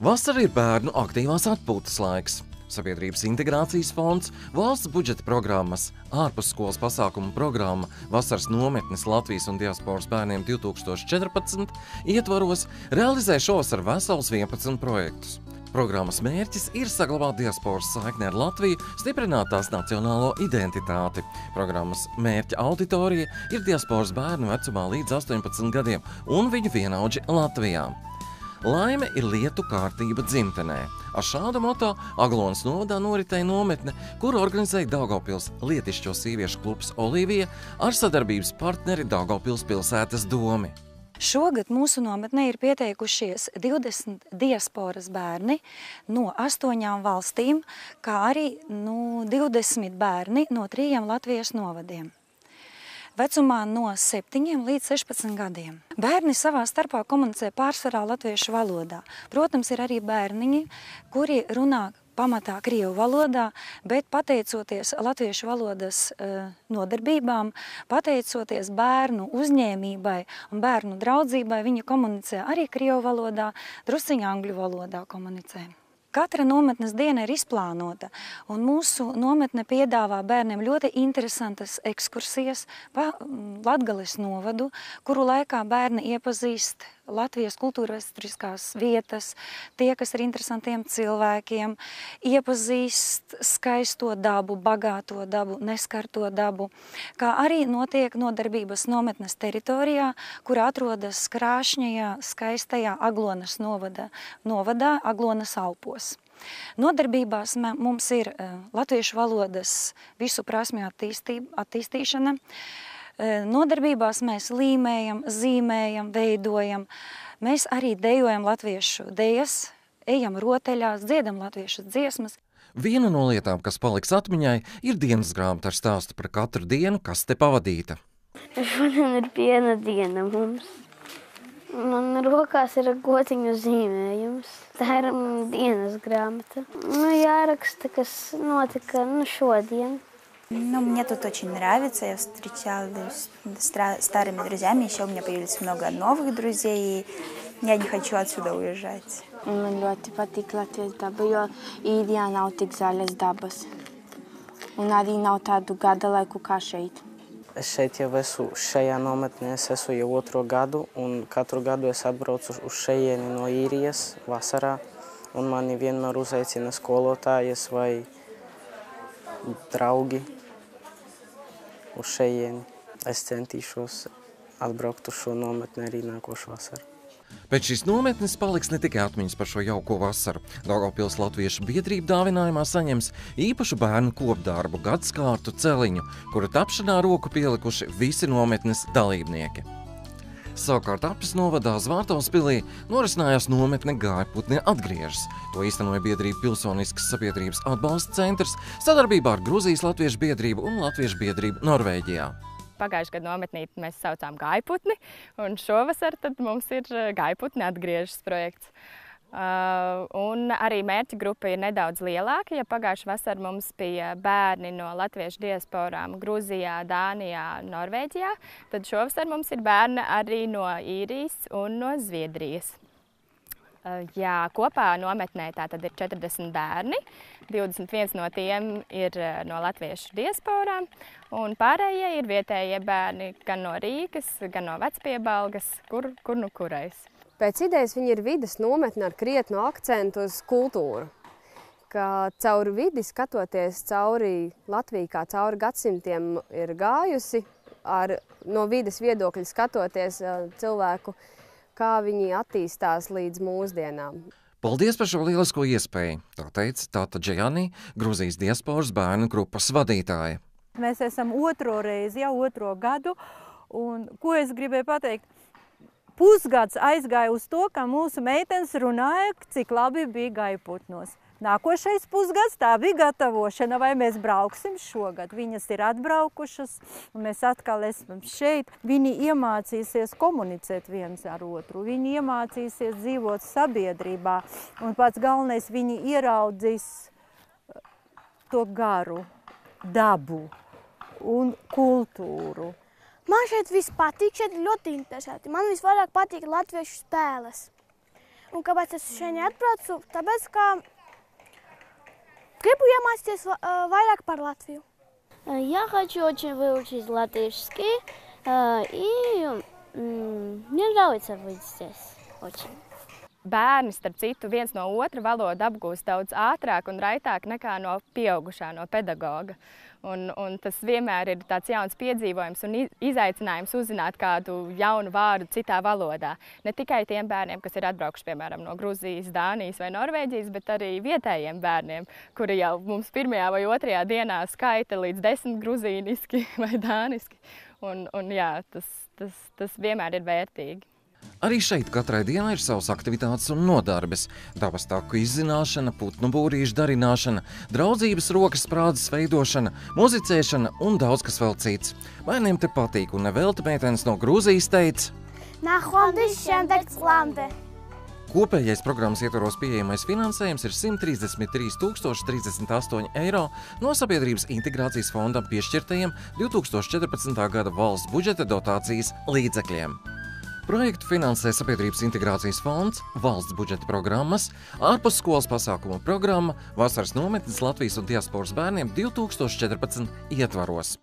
Vasara ir bērnu aktīvās atpūtas laiks. Sabiedrības integrācijas fonds, valsts budžeta programmas, ārpusskolas pasākumu programma Vasaras nometnes Latvijas un diasporas bērniem 2014 ietvaros realizē šovasar vesels 11 projektus. Programmas mērķis ir saglabāt diasporas saikni ar Latviju, stiprināt tās nacionālo identitāti. Programmas mērķa auditorija ir diasporas bērnu vecumā līdz 18 gadiem un viņu vienaudži Latvijā. Laime ir lietu kārtība dzimtenē. Ar šādu moto Aglonas novadā noritēja nometne, kuru organizēja Daugavpils lietišķo sieviešu klubs Olivija ar sadarbības partneri Daugavpils pilsētas domi. Šogad mūsu nometnē ir pieteikušies 20 diasporas bērni no 8 valstīm, kā arī 20 bērni no 3 Latvijas novadiem. Vecumā no 7 līdz 16 gadiem. Bērni savā starpā komunicē pārsvarā latviešu valodā. Protams, ir arī bērniņi, kuri runā pamatā krievu valodā, bet pateicoties latviešu valodas nodarbībām, pateicoties bērnu uzņēmībai un bērnu draudzībai, viņi komunicē arī krievu valodā, drusciņ angļu valodā komunicē. Katra nometnes diena ir izplānota, un mūsu nometne piedāvā bērniem ļoti interesantas ekskursijas pa Latgales novadu, kuru laikā bērni iepazīst Latvijas kultūrvēsturiskās vietas, tie, kas ir interesantiem cilvēkiem, iepazīst skaisto dabu, bagāto dabu, neskarto dabu, kā arī notiek nodarbības nometnes teritorijā, kur atrodas krāšņajā, skaistajā Aglonas novadā, Aglonas Alpos. Nodarbībās mums ir latviešu valodas visu prasmju attīstīšana. Nodarbībās mēs līmējam, zīmējam, veidojam. Mēs arī dejojam latviešu dejas, ejam roteļās, dziedam latviešu dziesmas. Viena no lietām, kas paliks atmiņai, ir dienas grāmata ar stāstu par katru dienu, kas te pavadīta. Šodien ir piena diena mums. Man rokās ir gotiņu zīmējums. Tā ir dienas grāmata. Jāraksta, kas notika шодien. Мне тут очень нравится, я встречалась с старыми друзьями, еще у меня появилось много новых друзей, и я не хочу отсюда уезжать. Man ļoti patīk Latvijas daba, jo Īrijā nav tik zaļas dabas, un arī nav tādu gada laiku kā šeit. Es šeit jau esmu šajā nometnē, es esmu jau 2. gadu, un katru gadu es atbraucu uz šejieni no Īrijas vasarā, un mani vienmēr uzaicina skolotājas vai draugi uz šejieni. Es centīšos atbraukt uz šo nometni arī nākošu vasaru. Pēc šīs nometnes paliks ne tikai atmiņas par šo jauko vasaru. Daugavpils Latviešu biedrība dāvinājumā saņems īpašu bērnu kopdarbu gadskārtu celiņu, kura tapšanā roku pielikuši visi nometnes dalībnieki. Savukārt Apres novadā Zvārtovspilī norisinājās nometne Gājputne atgriežas. To īstenoja biedrība Pilsoniskas sabiedrības atbalsta centrs sadarbībā ar Gruzijas Latviešu biedrību un Latviešu biedrību Norvēģijā. Pagājušajā gadā nometnīti mēs saucām Gājputni, un šovasar tad mums ir Gājputne atgriežas projekts. Un arī mērķa grupa ir nedaudz lielāka, ja pagājušajā vasarā mums bija bērni no latviešu diasporām Gruzijā, Dānijā, Norvēģijā, tad šovasar mums ir bērni arī no Īrijas un no Zviedrijas. Jā, kopā nometnē tātad ir 40 bērni, 21 no tiem ir no latviešu diasporām, un pārējie ir vietējie bērni gan no Rīgas, gan no Vecpiebalgas, kur nu kurais. Pēc idejas viņi ir vides nometne ar krietnu akcentu uz kultūru, ka caur vidi skatoties cauri Latviju, kā cauri gadsimtiem ir gājusi, no vides viedokļa skatoties cilvēku, kā viņi attīstās līdz mūsdienām. Paldies par šo lielisko iespēju, tā teica Tata Džejani, Gruzijas diasporas bērnu grupas vadītāja. Mēs esam 2. reizi, jau 2. gadu, un ko es gribēju pateikt? Pusgads aizgāja uz to, ka mūsu meitenes runāja, cik labi bija Gājputnos. Nākošais pusgads tā bija gatavošana, vai mēs brauksim šogad. Viņas ir atbraukušas, un mēs atkal esam šeit. Viņi iemācīsies komunicēt viens ar otru, viņi iemācīsies dzīvot sabiedrībā, un pats galvenais, viņi ieraudzīs to garu, dabu un kultūru. Man šeit viss patīk, šeit ļoti interesanti. Man visvairāk patīk latviešu spēles. Un kāpēc es šeit atbraucu? Tāpēc, ka gribu iemācīties vairāk par Latviju. Я хочу очень выучить латышский, и мне нравится быть здесь очень. Bērni, starp citu, viens no otra valodu apgūst daudz ātrāk un raitāk nekā no pieaugušā, no pedagoga. Un tas vienmēr ir tāds jauns piedzīvojums un izaicinājums uzzināt kādu jaunu vārdu citā valodā. Ne tikai tiem bērniem, kas ir atbraukuši, piemēram, no Gruzijas, Dānijas vai Norvēģijas, bet arī vietējiem bērniem, kuri jau mums 1. vai 2. dienā skaita līdz 10 gruzīniski vai dāniski. Un jā, tas vienmēr ir vērtīgi. Arī šeit katrai dienai ir savas aktivitātes un nodarbes. Dabas taku izzināšana, putnu būrīšu darināšana, draudzības rokas sprādzes veidošana, muzicēšana un daudz kas vēl cits. Bērniem te patīk un nevelti meitenes no Grūzijas teica: Kopējais programmas ietvaros pieejamais finansējums ir 133 038 eiro no Sabiedrības integrācijas fondam piešķirtajiem 2014. gada valsts budžeta dotācijas līdzekļiem. Projektu finansē Sabiedrības integrācijas fonds, valsts budžeta programmas, ārpusskolas pasākumu programma, vasaras nometnes Latvijas un diasporas bērniem 2014 ietvaros.